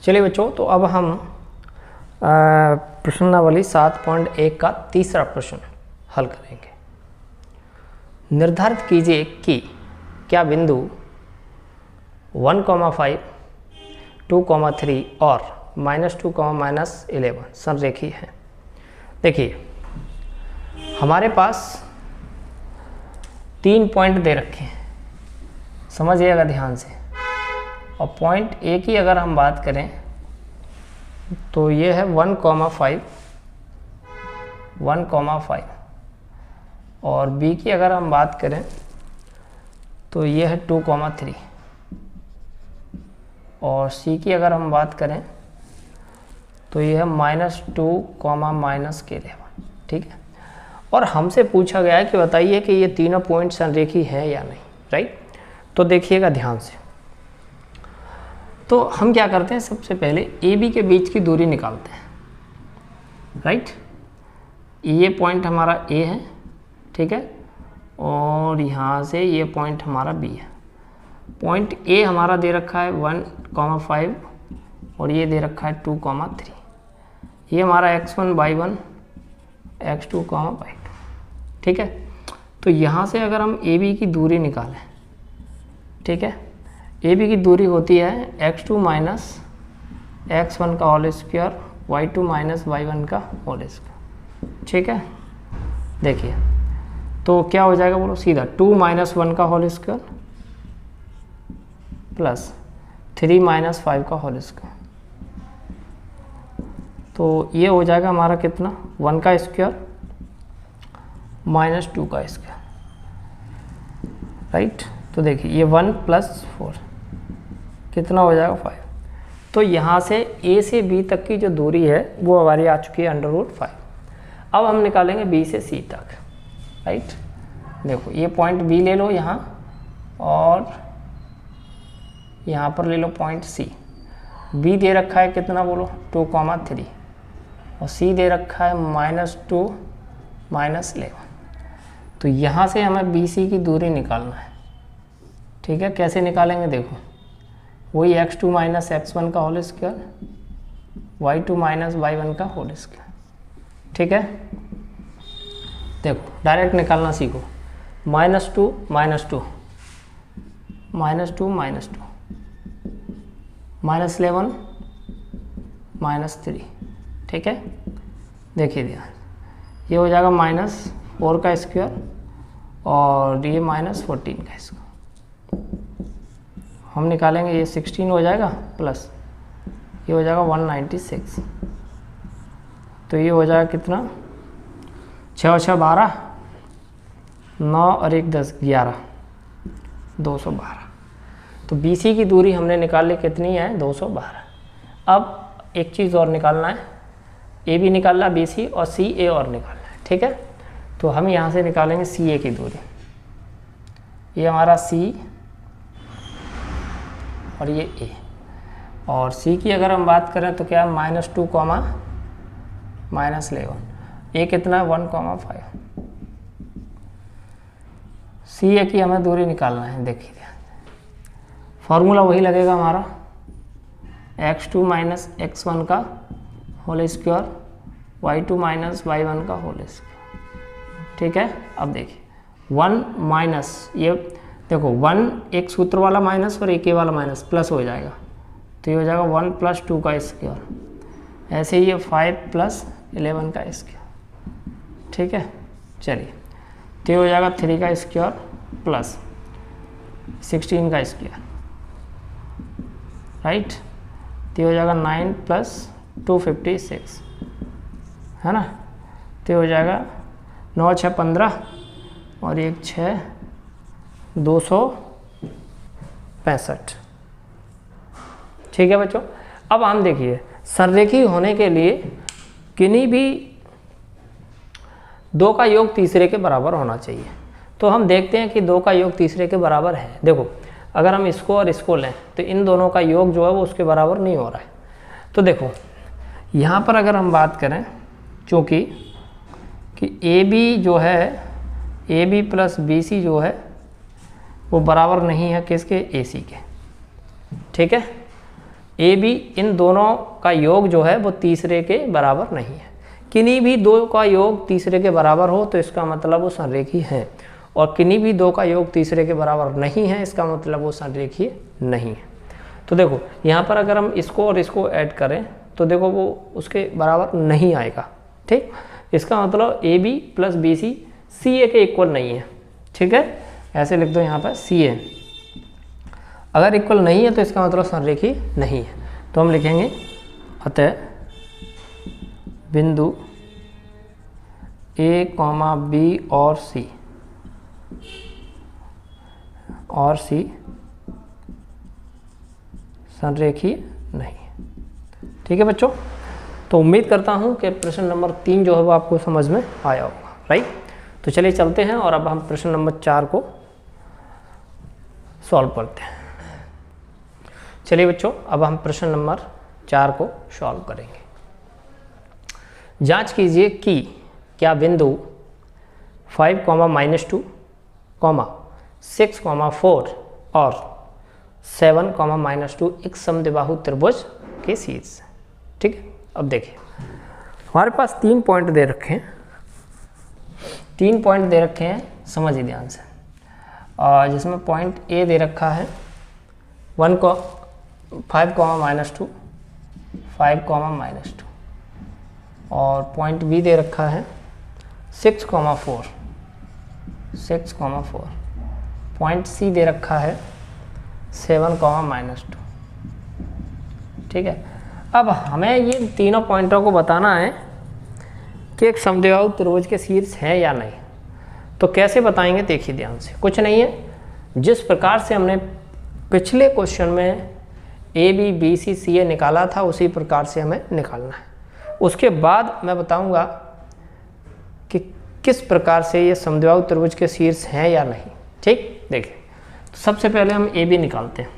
चलिए बच्चों, तो अब हम प्रश्नावली 7.1 का तीसरा प्रश्न हल करेंगे। निर्धारित कीजिए कि क्या बिंदु 1,5, 2,3 और -2, -11 संरेखीय है। देखिए, हमारे पास 3 पॉइंट दे रखे हैं, समझिएगा ध्यान से। और पॉइंट ए की अगर हम बात करें तो ये है 1,5, 1,5 और बी की अगर हम बात करें तो ये है 2,3 और सी की अगर हम बात करें तो ये है -2, -11। ठीक है। और हमसे पूछा गया है कि बताइए कि ये तीनों पॉइंट संरेखी है या नहीं, राइट। तो देखिएगा ध्यान से। तो हम क्या करते हैं, सबसे पहले ए बी के बीच की दूरी निकालते हैं, राइट। ये पॉइंट हमारा ए है, ठीक है, और यहाँ से ये पॉइंट हमारा बी है। पॉइंट ए हमारा दे रखा है 1,5 और ये दे रखा है 2,3। ये हमारा x1, y1, x2, y2, ठीक है। तो यहाँ से अगर हम ए बी की दूरी निकालें, ठीक है, ए बी की दूरी होती है x2 माइनस x1 का whole square, y2 minus y1 का होल स्क्वायर, ठीक है। देखिए, तो क्या हो जाएगा बोलो सीधा, 2 - 1 का होल स्क्वायर प्लस 3 - 5 का होल स्क्वायर। तो ये हो जाएगा हमारा कितना, 1 का स्क्वायर -2 का स्क्वायर, राइट। तो देखिए, ये 1 + 4 कितना हो जाएगा 5। तो यहाँ से ए से बी तक की जो दूरी है वो हमारी आ चुकी है √5। अब हम निकालेंगे बी से सी तक, राइट। देखो, ये पॉइंट बी ले लो यहाँ और यहाँ पर ले लो पॉइंट सी। बी दे रखा है कितना बोलो, 2,3 और सी दे रखा है -2, -11। तो यहाँ से हमें बी सी की दूरी निकालना है, ठीक है। कैसे निकालेंगे, देखो, वही x2 माइनस x1 का whole square, y2 minus y1 का होल स्क्वायर, ठीक है। देखो, डायरेक्ट निकालना सीखो। -2, -2, -2, -2, -11, -3, ठीक है। देखिए ध्यान, ये हो जाएगा -4 का स्क्वायर और ये -14 का स्क्वायर। हम निकालेंगे, ये 16 हो जाएगा प्लस ये हो जाएगा 196। तो ये हो जाएगा कितना, 6 और 6 12, 9 और 1 10, 11, 212। तो BC की दूरी हमने निकाल ली, कितनी है, 212। अब एक चीज़ और निकालना है, ए भी निकालना BC और CA और निकालना है, ठीक है। तो हम यहाँ से निकालेंगे CA की दूरी। ये हमारा C और ये A, और C की अगर हम बात करें तो क्या है, -2, -11। A कितना है, 1,5। CA की हमें दूरी निकालना है। देखिए ध्यान, फॉर्मूला वही लगेगा हमारा, x2 माइनस x1 का whole square, y2 minus y1 का होल स्क्वायर, ठीक है। अब देखिए, 1 माइनस, ये देखो 1 एक सूत्र वाला माइनस और एक ए वाला माइनस प्लस हो जाएगा, तो ये हो जाएगा 1 + 2 का स्क्वायर। ऐसे ही ये 5 + 11 का स्क्वायर, ठीक है। चलिए, तो ये हो जाएगा 3 का स्क्वायर प्लस 16 का स्क्वायर, राइट। तो ये हो जाएगा 9 + 2 56, है ना। तो ये हो जाएगा 9 6 15 और 1 6 265, ठीक है बच्चों। अब हम देखिए, संरेखी होने के लिए किन्हीं भी दो का योग तीसरे के बराबर होना चाहिए। तो हम देखते हैं कि 2 का योग तीसरे के बराबर है। देखो, अगर हम इसको और इसको लें तो इन दोनों का योग जो है वो उसके बराबर नहीं हो रहा है। तो देखो, यहाँ पर अगर हम बात करें, चूँकि कि AB जो है, AB + BC जो है वो बराबर नहीं है किसके, AC के, ठीक है। ए बी इन दोनों का योग जो है वो तीसरे के बराबर नहीं है। किन्हीं भी दो का योग तीसरे के बराबर हो तो इसका मतलब वो संरेखीय है, और किन्हीं भी दो का योग तीसरे के बराबर नहीं है इसका मतलब वो संरेखीय नहीं है। तो देखो यहाँ पर अगर हम इसको और इसको ऐड करें तो देखो वो उसके बराबर नहीं आएगा। ठीक, इसका मतलब A B plus B C C A के इक्वल नहीं है। ठीक है, ऐसे लिख दो यहाँ पर सी ए। अगर इक्वल नहीं है तो इसका मतलब संरेखीय नहीं है। तो हम लिखेंगे अतः बिंदु ए कॉमा बी और सी संरेखीय नहीं है। ठीक है बच्चों, तो उम्मीद करता हूँ कि प्रश्न नंबर 3 जो है वो आपको समझ में आया होगा। राइट, तो चलिए चलते हैं और अब हम प्रश्न नंबर 4 को सॉल्व करते हैं। चलिए बच्चों, अब हम प्रश्न नंबर 4 को सॉल्व करेंगे। जांच कीजिए कि क्या बिंदु 5, -2, 6, 4 और 7, -2 एक समद्विबाहु त्रिभुज के शीर्ष। ठीक है, अब देखिए हमारे पास 3 पॉइंट दे रखे हैं। 3 पॉइंट दे रखे हैं, समझिए ध्यान से। जिसमें पॉइंट ए दे रखा है 5, -2, 5, -2 और पॉइंट बी दे रखा है 6, 4, पॉइंट सी दे रखा है 7, -2। ठीक है, अब हमें ये तीनों पॉइंटों को बताना है कि एक समद्विबाहु त्रिभुज के शीर्ष है या नहीं। तो कैसे बताएंगे, देखिए ध्यान से। कुछ नहीं है, जिस प्रकार से हमने पिछले क्वेश्चन में A B B C C ए निकाला था उसी प्रकार से हमें निकालना है। उसके बाद मैं बताऊंगा कि किस प्रकार से ये समद्विबाहु त्रिभुज के शीर्ष हैं या नहीं। ठीक, देखिए तो सबसे पहले हम ए बी निकालते हैं।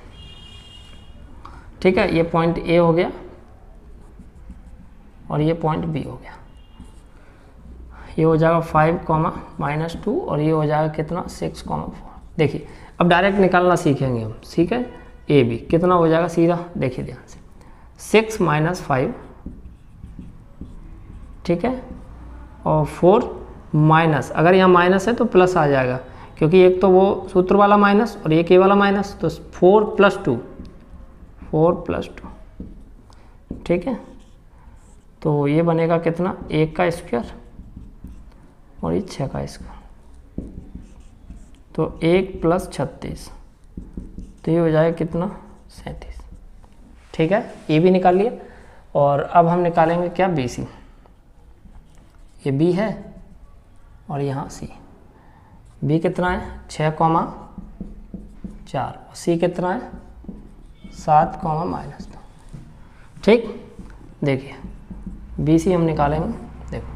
ठीक है, ये पॉइंट ए हो गया और ये पॉइंट बी हो गया। ये हो जाएगा 5, -2 और ये हो जाएगा कितना 6, 4। देखिए अब डायरेक्ट निकालना सीखेंगे हम। ठीक है, ए बी कितना हो जाएगा सीधा, देखिए ध्यान से 6 - 5। ठीक है, और 4 माइनस, अगर यहाँ माइनस है तो प्लस आ जाएगा क्योंकि एक तो वो सूत्र वाला माइनस और एक ए वाला माइनस, तो 4 + 2, 4 + 2। ठीक है, तो ये बनेगा कितना 1 का स्क्वायर और ये 6 का स्क्वायर, तो 1 + 36, तो ये हो जाएगा कितना 37। ठीक है, ये भी निकाल लिया। और अब हम निकालेंगे क्या बी सी। ये बी है और यहाँ सी। बी कितना है 6, 4 और सी कितना है 7, -2। ठीक, देखिए बी सी हम निकालेंगे। देखो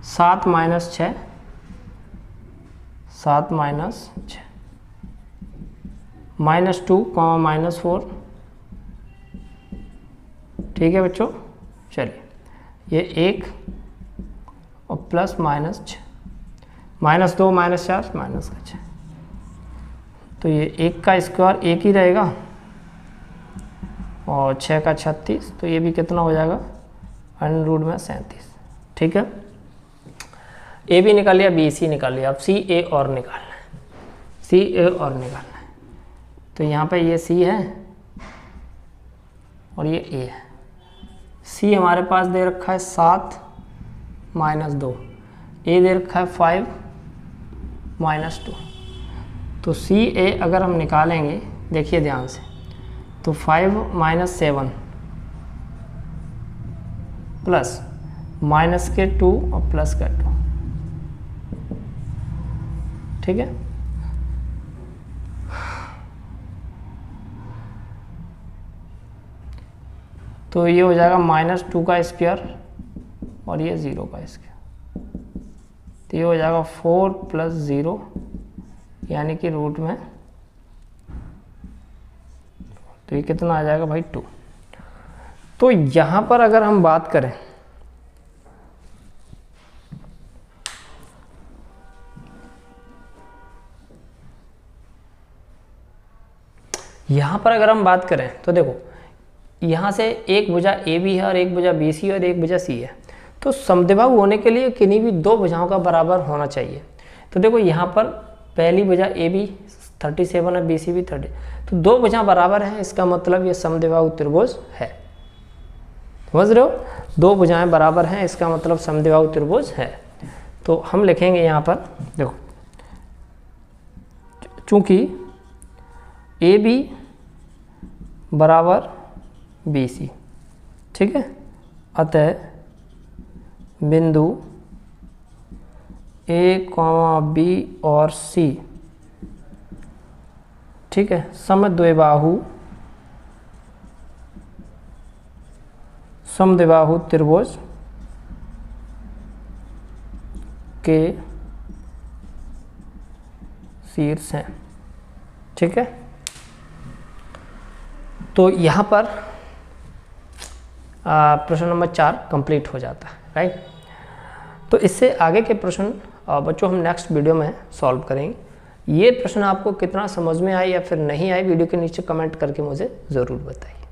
7 - 6, 7 - 6, -2, -4। ठीक है बच्चों, चलिए ये 1 और प्लस -6, -2, -4, -6, तो ये 1 का स्क्वायर 1 ही रहेगा और 6 का 36, तो ये भी कितना हो जाएगा √में 37। ठीक है, ए भी निकाल लिया, बी सी निकाल लिया। अब सी ए और निकालना है, सी ए और निकालना है। तो यहाँ पे ये सी है और ये ए है। सी हमारे पास दे रखा है 7 - 2, ए दे रखा है 5 -2। तो सी ए अगर हम निकालेंगे, देखिए ध्यान से, तो 5 - 7 प्लस -2 और +2। ठीक है, तो ये हो जाएगा -2 का स्क्वायर और ये 0 का स्क्वायर, तो ये हो जाएगा 4 + 0 यानी कि √में, तो ये कितना आ जाएगा भाई 2। तो यहाँ पर अगर हम बात करें, तो देखो यहाँ से एक भुजा ए बी है और एक भुजा बी सी और एक भुजा सी है, तो समद्विबाहु होने के लिए किन्हीं भी दो भुजाओं का बराबर होना चाहिए। तो देखो यहाँ पर पहली भुजा ए बी 37 है, बी सी भी 30, तो दो भुजा बराबर हैं, इसका मतलब ये समद्विबाहु त्रिभुज है। समझ रहे हो, दो भुजाएं बराबर हैं, इसका मतलब समद्विबाहु त्रिभुज है। तो हम लिखेंगे यहाँ पर, देखो चूंकि ए बी बराबर बी सी, ठीक है, अतः बिंदु ए कॉमा बी और सी, ठीक है, समद्विबाहु त्रिभुज के शीर्ष हैं, ठीक है। तो यहाँ पर प्रश्न नंबर 4 कंप्लीट हो जाता है, राइट। तो इससे आगे के प्रश्न बच्चों हम नेक्स्ट वीडियो में सॉल्व करेंगे। ये प्रश्न आपको कितना समझ में आए या फिर नहीं आए, वीडियो के नीचे कमेंट करके मुझे ज़रूर बताइए।